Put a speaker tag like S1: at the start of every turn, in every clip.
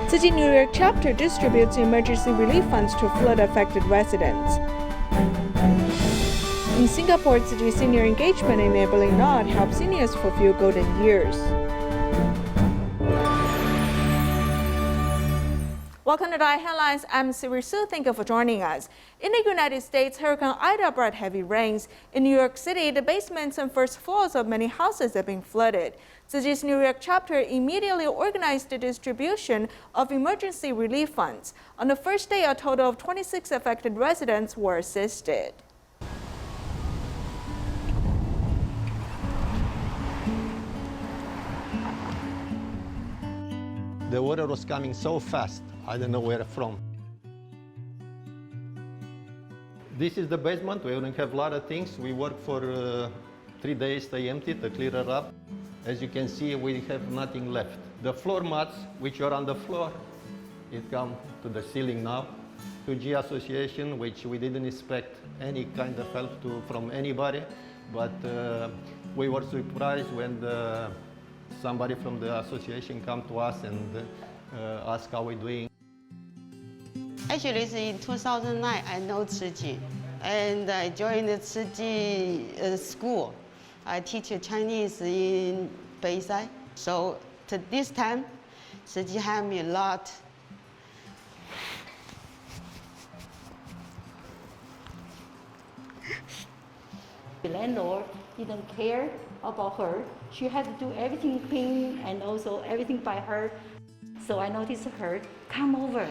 S1: Tzu Chi New York chapter distributes emergency relief funds to flood-affected residents. In Singapore, Tzu Chi Senior Engagement Enabling Nod helps seniors fulfill golden years. Welcome to the Headlines. I'm Siri Su. Thank you for joining us. In the United States, Hurricane Ida brought heavy rains. In New York City, the basements and first floors of many houses have been flooded. Tzu Chi's New York chapter immediately organized the distribution of emergency relief funds. On the first day, a total of 26 affected residents were assisted.
S2: The water was coming so fast, I don't know where from. This is the basement. We don't have a lot of things. We work for 3 days, stay empty to clear it up. As you can see, we have nothing left. The floor mats, which are on the floor, it come to the ceiling now. Tzu Chi Association, which we didn't expect any kind of help from anybody, but we were surprised when somebody from the association come to us and ask how we're doing.
S3: Actually, in 2009, I know Tzu Chi, and I joined the Tzu Chi school. I teach Chinese in Beisai. So to this time, Tzu Chi helped me a lot.
S4: The landlord didn't care about her. She had to do everything clean and also everything by her. So I noticed her, come over.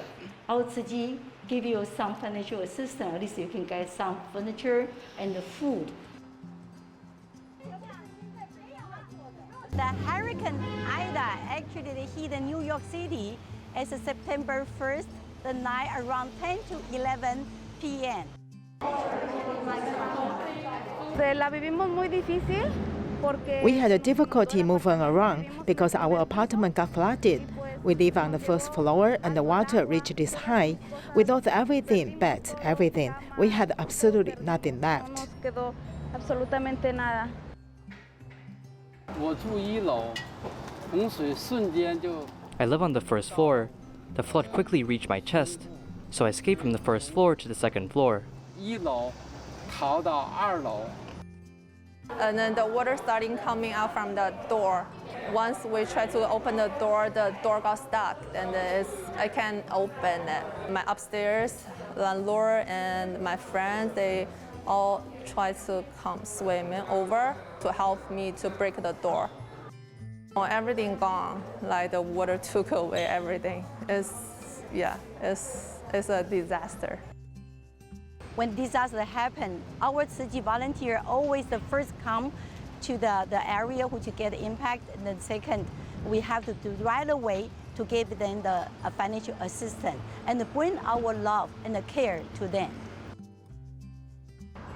S4: Our Tzu Chi give you some financial assistance. At least you can get some furniture and the food.
S5: The Hurricane Ida actually hit New York City as of September 1st, the night around 10 to 11 p.m.
S6: We had a difficulty moving around because our apartment got flooded. We live on the first floor and the water reached this high. We lost everything, beds, everything. We had absolutely nothing left.
S7: I live on the first floor. The flood quickly reached my chest, so I escaped from the first floor to the second floor.
S8: And then the water starting coming out from the door. Once we tried to open the door got stuck, and I can't open it. My upstairs landlord and my friends, they all tried to come swimming over to help me to break the door. Everything gone, like the water took away everything. It's a disaster.
S5: When disaster happen, our Tzu Chi volunteer always the first come to the area which get impact, and then second, we have to do right away to give them the financial assistance and bring our love and the care to them.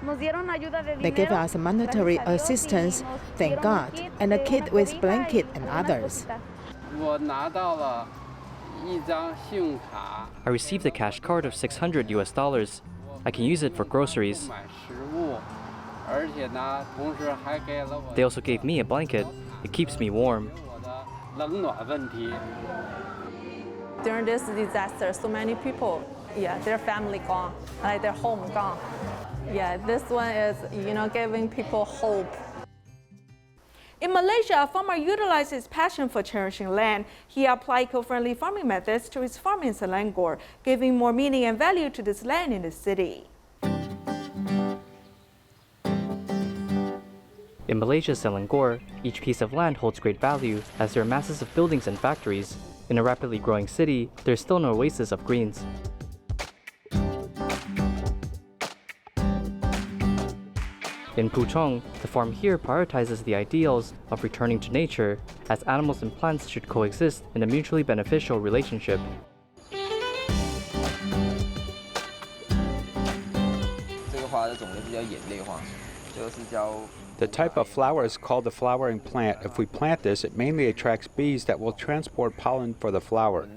S6: They gave us monetary assistance, thank God, and a kit with blanket and others.
S7: I received a cash card of $600. I can use it for groceries. They also gave me a blanket. It keeps me warm.
S8: During this disaster, so many people, their family gone, like their home gone. This one is, giving people hope.
S1: In Malaysia, a farmer utilized his passion for cherishing land. He applied eco-friendly farming methods to his farm in Selangor, giving more meaning and value to this land in the city.
S7: In Malaysia's Selangor, each piece of land holds great value as there are masses of buildings and factories. In a rapidly growing city, there's still no oasis of greens. In Puchong, the farm here prioritizes the ideals of returning to nature, as animals and plants should coexist in a mutually beneficial relationship.
S9: The type of flower is called the flowering plant. If we plant this, it mainly attracts bees that will transport pollen for the flower.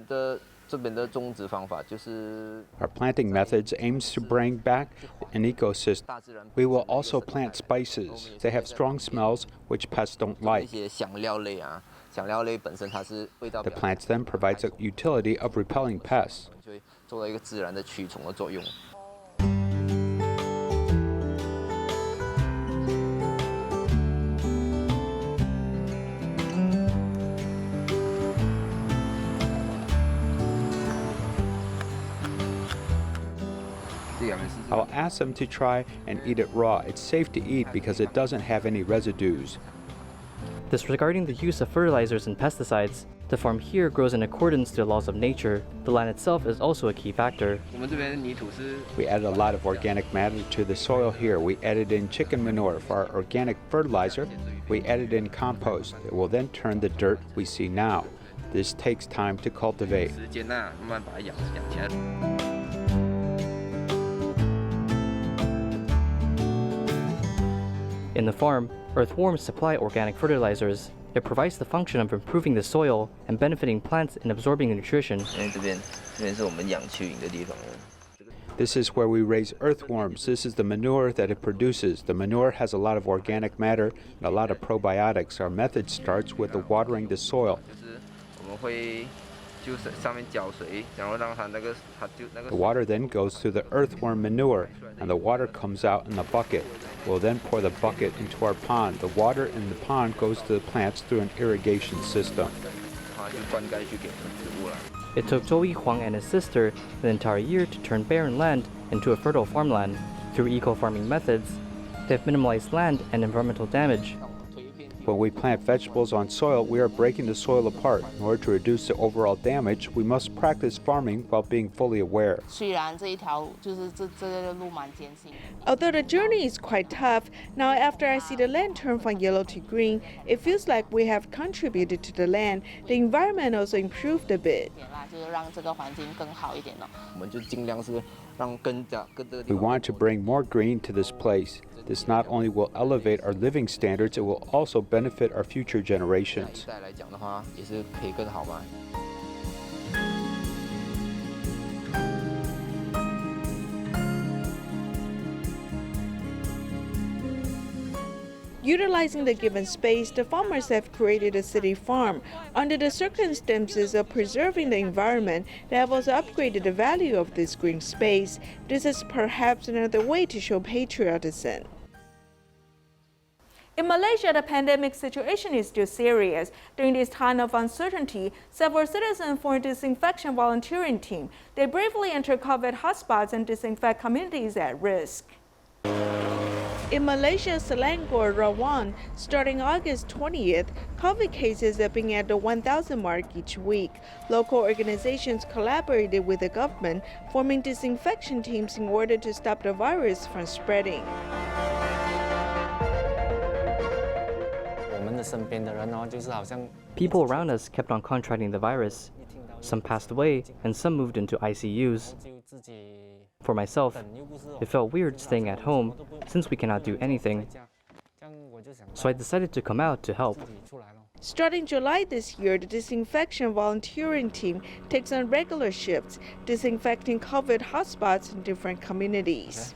S9: Our planting methods aims to bring back an ecosystem. We will also plant spices. They have strong smells which pests don't like. The plants then provides a utility of repelling pests. I'll ask them to try and eat it raw. It's safe to eat because it doesn't have any residues.
S7: Disregarding the use of fertilizers and pesticides, the farm here grows in accordance to the laws of nature. The land itself is also a key factor.
S9: We added a lot of organic matter to the soil here. We added in chicken manure for our organic fertilizer. We added in compost. It will then turn the dirt we see now. This takes time to cultivate.
S7: In the farm, earthworms supply organic fertilizers. It provides the function of improving the soil and benefiting plants in absorbing nutrition.
S9: This is where we raise earthworms. This is the manure that it produces. The manure has a lot of organic matter and a lot of probiotics. Our method starts with the watering the soil. The water then goes through the earthworm manure, and the water comes out in the bucket. We'll then pour the bucket into our pond. The water in the pond goes to the plants through an irrigation system.
S7: It took Zhou Huang and his sister an entire year to turn barren land into a fertile farmland. Through eco-farming methods, they have minimalized land and environmental damage.
S9: When we plant vegetables on soil, we are breaking the soil apart. In order to reduce the overall damage, we must practice farming while being fully aware.
S1: Although the journey is quite tough, now after I see the land turn from yellow to green, it feels like we have contributed to the land. The environment also improved a bit.
S9: We want to bring more green to this place. This not only will elevate our living standards, it will also benefit our future generations.
S1: Utilizing the given space, the farmers have created a city farm. Under the circumstances of preserving the environment, they have also upgraded the value of this green space. This is perhaps another way to show patriotism. In Malaysia, the pandemic situation is still serious. During this time of uncertainty, several citizens formed a disinfection volunteering team. They bravely enter COVID hotspots and disinfect communities at risk. In Malaysia, Selangor, Rawang, starting August 20th, COVID cases are being at the 1,000 mark each week. Local organizations collaborated with the government, forming disinfection teams in order to stop the virus from spreading.
S7: People around us kept on contracting the virus. Some passed away and some moved into ICUs. For myself, it felt weird staying at home since we cannot do anything. So I decided to come out to help.
S1: Starting July this year, the Disinfection Volunteering team takes on regular shifts, disinfecting COVID hotspots in different communities.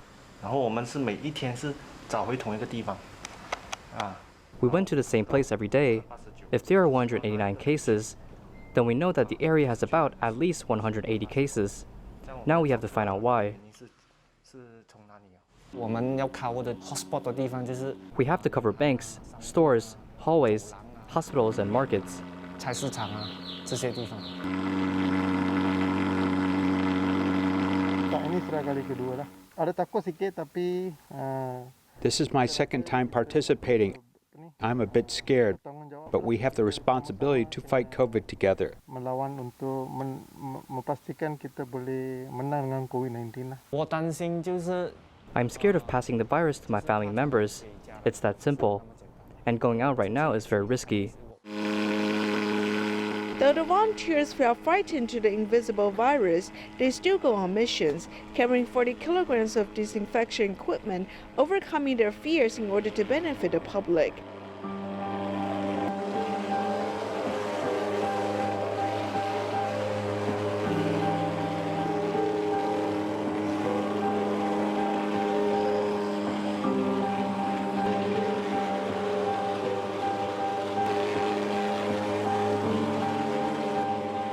S7: We went to the same place every day. If there are 189 cases, then we know that the area has about at least 180 cases. Now we have to find out why. We have to cover banks, stores, hallways, hospitals, and markets.
S9: This is my second time participating. I'm a bit scared, but we have the responsibility to fight COVID together.
S7: I'm scared of passing the virus to my family members. It's that simple. And going out right now is very risky.
S1: Though the volunteers felt frightened to the invisible virus, they still go on missions, carrying 40 kilograms of disinfection equipment, overcoming their fears in order to benefit the public.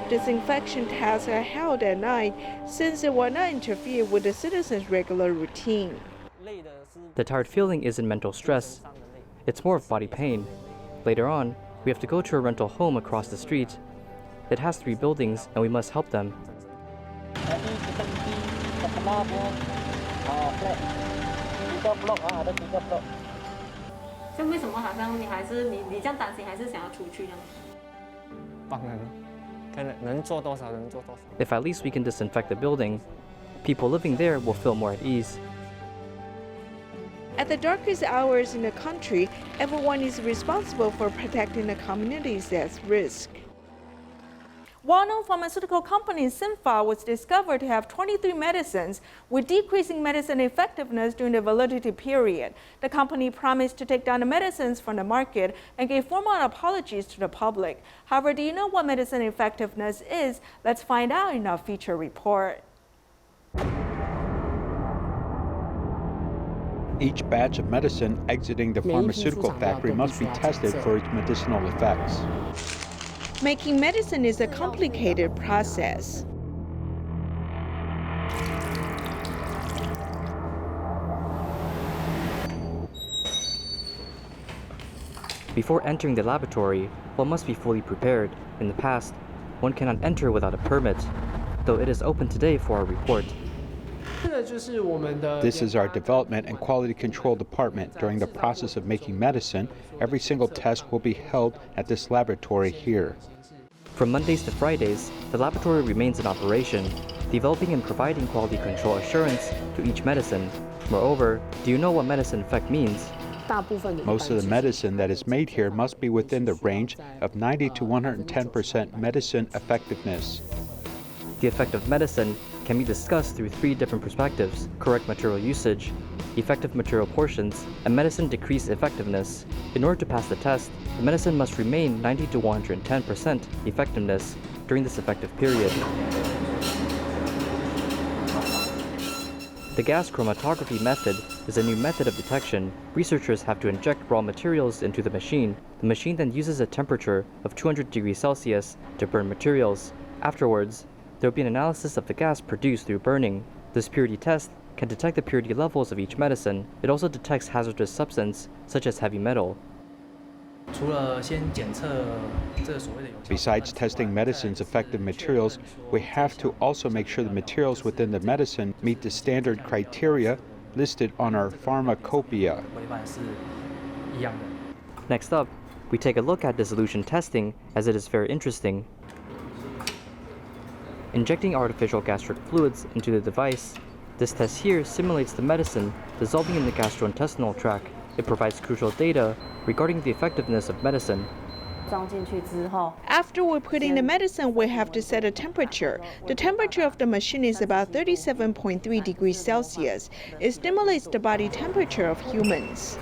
S1: Disinfection tests are held at night since it will not interfere with the citizens' regular routine.
S7: The tired feeling isn't mental stress. It's more of body pain. Later on, we have to go to a rental home across the street. It has 3 buildings, and we must help them.
S4: 这为什么好像你还是你这样担心，还是想要出去这样？
S10: 帮人，看能做多少能做多少。
S7: If at least we can disinfect the building, people living there will feel more at ease.
S1: At the darkest hours in the country, everyone is responsible for protecting the communities at risk. Well-known pharmaceutical company Sinpha was discovered to have 23 medicines with decreasing medicine effectiveness during the validity period. The company promised to take down the medicines from the market and gave formal apologies to the public. However, do you know what medicine effectiveness is? Let's find out in our feature report.
S9: Each batch of medicine exiting the pharmaceutical factory must be tested for its medicinal effects.
S1: Making medicine is a complicated process.
S7: Before entering the laboratory, one must be fully prepared. In the past, one cannot enter without a permit, though it is open today for our report.
S9: This is our development and quality control department. During the process of making medicine, every single test will be held at this laboratory here.
S7: From Mondays to Fridays, the laboratory remains in operation, developing and providing quality control assurance to each medicine. Moreover, do you know what medicine effect means?
S9: Most of the medicine that is made here must be within the range of 90 to 110% medicine effectiveness.
S7: The effect of medicine can be discussed through 3 different perspectives: correct material usage, effective material portions, and medicine decreased effectiveness. In order to pass the test, the medicine must remain 90 to 110% effectiveness during this effective period. The gas chromatography method is a new method of detection. Researchers have to inject raw materials into the machine. The machine then uses a temperature of 200 degrees Celsius to burn materials. Afterwards, there will be an analysis of the gas produced through burning. This purity test can detect the purity levels of each medicine. It also detects hazardous substance, such as heavy metal.
S9: Besides testing medicine's effective materials, we have to also make sure the materials within the medicine meet the standard criteria listed on our pharmacopoeia.
S7: Next up, we take a look at dissolution testing, as it is very interesting. Injecting artificial gastric fluids into the device. This test here simulates the medicine dissolving in the gastrointestinal tract. It provides crucial data regarding the effectiveness of medicine.
S1: After we put in the medicine, we have to set a temperature. The temperature of the machine is about 37.3 degrees Celsius. It stimulates the body temperature of humans.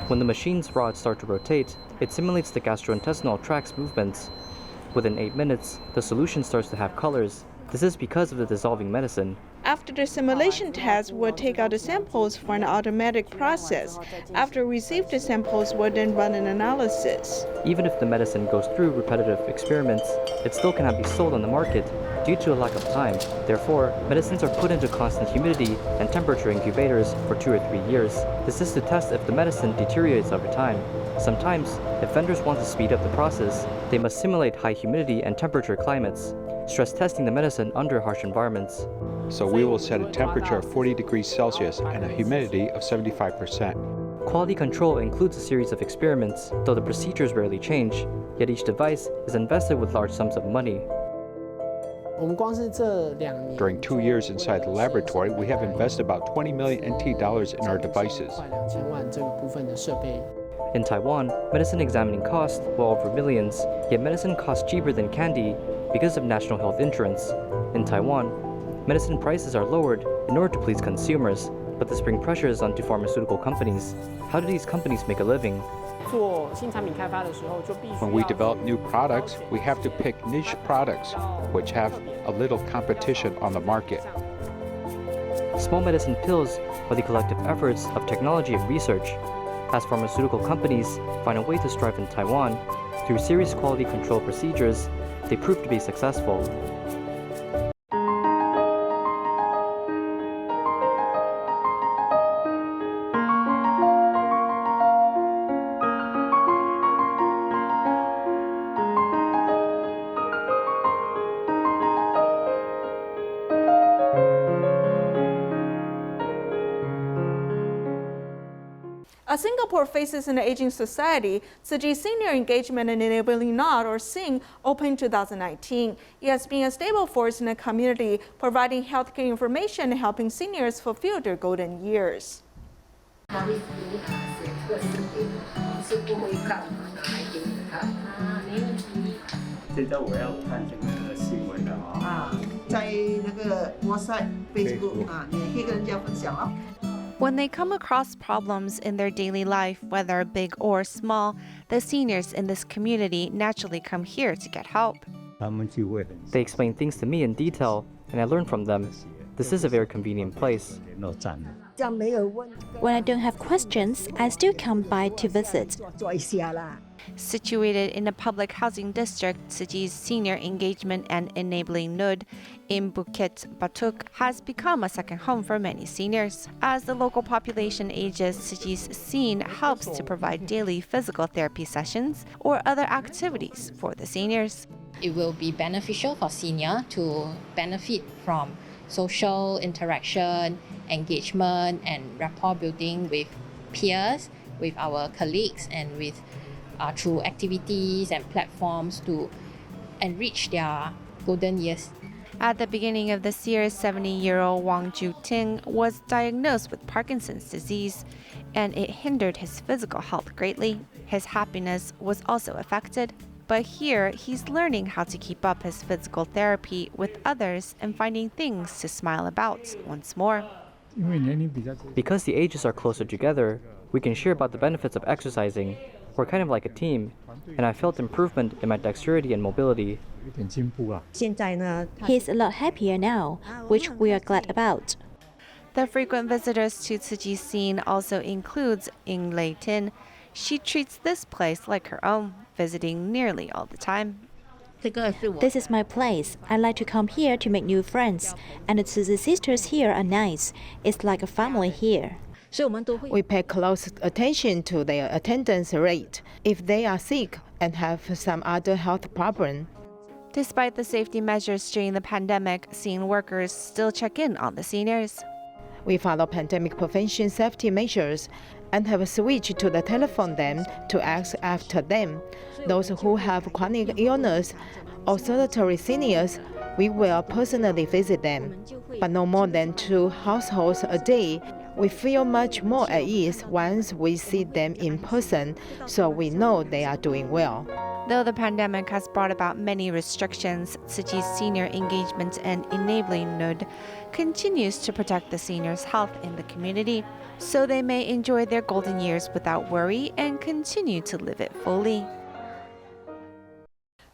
S7: When the machine's rods start to rotate, it simulates the gastrointestinal tract's movements. Within 8 minutes, the solution starts to have colors. This is because of the dissolving medicine.
S1: After the simulation test, we'll take out the samples for an automatic process. After we receive the samples, we'll then run an analysis.
S7: Even if the medicine goes through repetitive experiments, it still cannot be sold on the market due to a lack of time. Therefore, medicines are put into constant humidity and temperature incubators for 2 or 3 years. This is to test if the medicine deteriorates over time. Sometimes, if vendors want to speed up the process, they must simulate high humidity and temperature climates, stress testing the medicine under harsh environments.
S9: So we will set a temperature of 40 degrees Celsius and a humidity of 75%.
S7: Quality control includes a series of experiments, though the procedures rarely change, yet each device is invested with large sums of money.
S9: During 2 years inside the laboratory, we have invested about 20 million NT dollars in our devices.
S7: In Taiwan, medicine examining costs well over millions, yet medicine costs cheaper than candy because of national health insurance. In Taiwan, medicine prices are lowered in order to please consumers, but this brings pressures onto pharmaceutical companies. How do these companies make a living?
S9: When we develop new products, we have to pick niche products, which have a little competition on the market.
S7: Small medicine pills are the collective efforts of technology and research. As pharmaceutical companies find a way to strive in Taiwan, Through serious quality control procedures, they proved to be successful.
S1: As Singapore faces an aging society, Tzu Chi Senior Engagement and Enabling Nod, or SING, opened 2019. It has been a stable force in the community, providing healthcare information and helping seniors fulfill their golden years.
S11: 现在我要看这个新闻了啊！
S12: 在那个 WhatsApp、Facebook 啊，你可以跟人家分享哦。
S13: When they come across problems in their daily life, whether big or small, the seniors in this community naturally come here to get help.
S7: They explain things to me in detail, and I learn from them. This is a very convenient place.
S14: When I don't have questions, I still come by to visit.
S13: Situated in a public housing district, Tzu Chi's Senior Engagement and Enabling Node in Bukit Batuk has become a second home for many seniors. As the local population ages, Tzu Chi's scene helps to provide daily physical therapy sessions or other activities for the seniors.
S15: It will be beneficial for senior to benefit from social interaction, engagement, and rapport building with peers, with our colleagues, and with through activities and platforms to enrich their golden years.
S13: At the beginning of this year, 70-year-old Wang Juting was diagnosed with Parkinson's disease, and it hindered his physical health greatly. His happiness was also affected. But here, he's learning how to keep up his physical therapy with others and finding things to smile about once more.
S7: Because the ages are closer together, we can share about the benefits of exercising. We're kind of like a team, and I felt improvement in my dexterity and mobility.
S14: He's a lot happier now, which we are glad about.
S13: The frequent visitors to Tzu Chi's scene also includes Ying Lei Tin. She treats this place like her own, visiting nearly all the time.
S14: This is my place. I like to come here to make new friends, and the Tzu Chi sisters here are nice. It's like a family here.
S6: We pay close attention to their attendance rate if they are sick and have some other health problem.
S13: Despite the safety measures during the pandemic, scene workers still check in on the seniors.
S6: We follow pandemic prevention safety measures and have switched to the telephone them to ask after them. Those who have chronic illness or solitary seniors, we will personally visit them, but no more than 2 households a day. We feel much more at ease once we see them in person, so we know they are doing well.
S13: Though the pandemic has brought about many restrictions, Tzu Chi's Senior Engagement and Enabling Node continues to protect the seniors' health in the community, so they may enjoy their golden years without worry and continue to live it fully.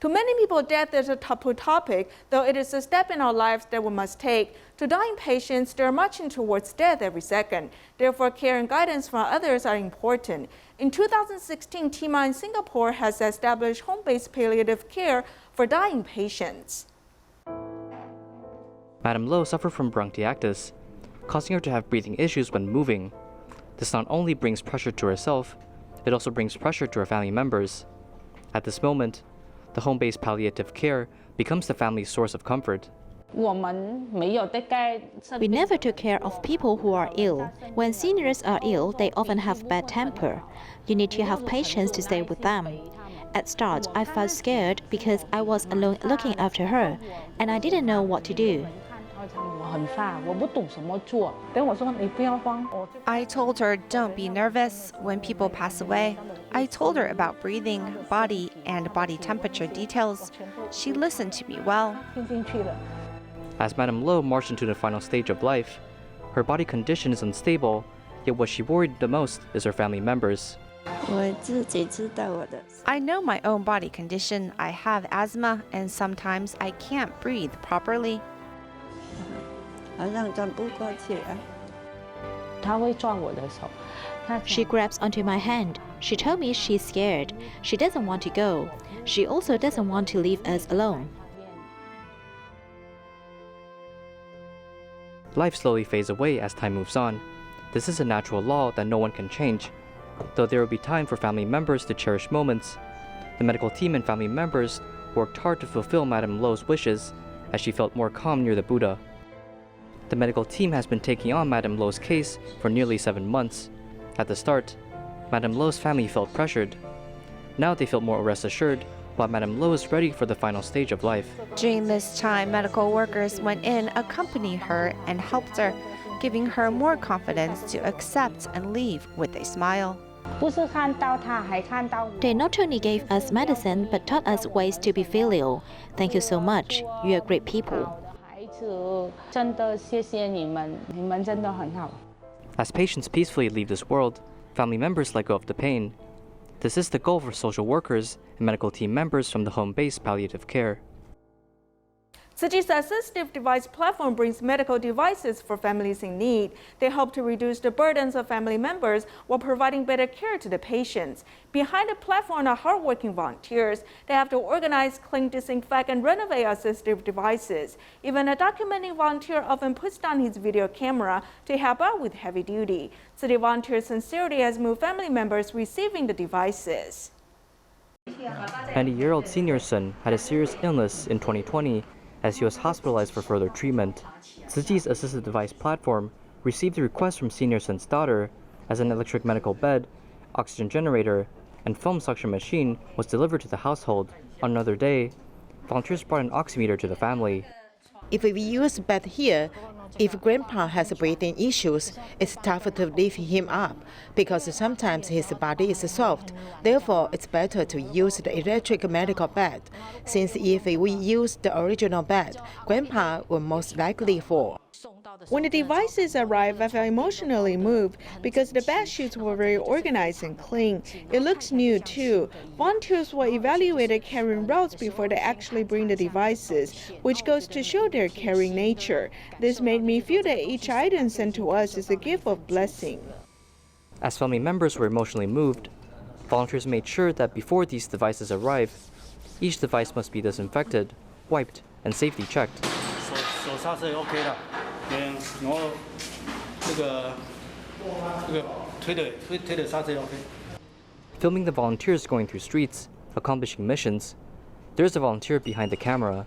S1: To many people, death is a taboo topic, though it is a step in our lives that we must take. To dying patients, they are marching towards death every second. Therefore, care and guidance from others are important. In 2016, TIMA in Singapore has established home-based palliative care for dying patients.
S7: Madam Low suffered from bronchiectasis, causing her to have breathing issues when moving. This not only brings pressure to herself, it also brings pressure to her family members. At this moment, the home-based palliative care becomes the family's source of comfort.
S14: We never took care of people who are ill. When seniors are ill, they often have bad temper. You need to have patience to stay with them. At start, I felt scared because I was alone looking after her, and I didn't know what to do.
S13: I told her, don't be nervous when people pass away. I told her about breathing, body, and body temperature details. She listened to me well.
S7: As Madam Low marched into the final stage of life, her body condition is unstable, yet what she worried the most is her family members.
S13: I know my own body condition. I have asthma, and sometimes I can't breathe properly.
S14: She grabs onto my hand. She told me she's scared. She doesn't want to go. She also doesn't want to leave us alone.
S7: Life slowly fades away as time moves on. This is a natural law that no one can change. Though there will be time for family members to cherish moments, the medical team and family members worked hard to fulfill Madame Lo's wishes as she felt more calm near the Buddha. The medical team has been taking on Madame Lo's case for nearly 7 months. At the start, Madame Lo's family felt pressured. Now they feel more rest assured, while Madame Lo is ready for the final stage of life.
S13: During this time, medical workers went in, accompanied her, and helped her, giving her more confidence to accept and leave with a smile.
S14: They not only gave us medicine but taught us ways to be filial. Thank you so much. You are great people.
S7: As patients peacefully leave this world, family members let go of the pain. This is the goal for social workers and medical team members from the home-based palliative care.
S1: Tzu Chi's assistive device platform brings medical devices for families in need. They help to reduce the burdens of family members while providing better care to the patients. Behind the platform are hardworking volunteers. They have to organize, clean, disinfect, and renovate assistive devices. Even a documenting volunteer often puts down his video camera to help out with heavy duty. Tzu Chi volunteer sincerity has moved family members receiving the devices.
S7: 90-year-old senior son had a serious illness in 2020 as he was hospitalized for further treatment. Tzu Chi's assistive device platform received a request from senior son's daughter as an electric medical bed, oxygen generator, and foam suction machine was delivered to the household. On another day, volunteers brought an oximeter to the family.
S6: If we use bed here, if Grandpa has breathing issues, it's tough to lift him up because sometimes his body is soft. Therefore, it's better to use the electric medical bed, since if we use the original bed, Grandpa will most likely fall.
S1: When the devices arrived, I felt emotionally moved because the bed sheets were very organized and clean. It looks new too. Volunteers will evaluate the carrying routes before they actually bring the devices, which goes to show their caring nature. This made me feel that each item sent to us is a gift of blessing.
S7: As family members were emotionally moved, volunteers made sure that before these devices arrive, each device must be disinfected, wiped, and safety checked. Filming the volunteers going through streets, accomplishing missions, there's a volunteer behind the camera.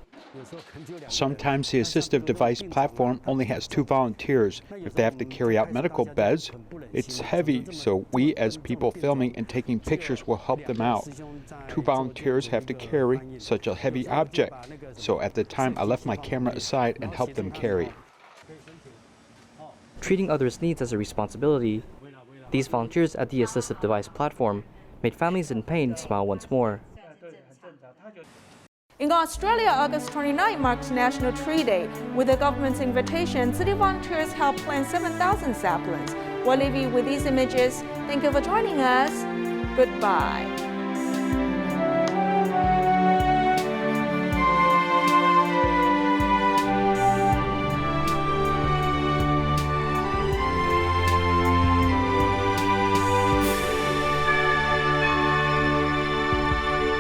S9: Sometimes the assistive device platform only has 2 volunteers. If they have to carry out medical beds, it's heavy, so we as people filming and taking pictures will help them out. 2 volunteers have to carry such a heavy object, so at the time I left my camera aside and helped them carry.
S7: Treating others' needs as a responsibility, these volunteers at the assistive device platform made families in pain smile once more.
S1: In Australia, August 29 marks National Tree Day. With the government's invitation, city volunteers helped plant 7,000 saplings. We'll leave you with these images. Thank you for joining us. Goodbye.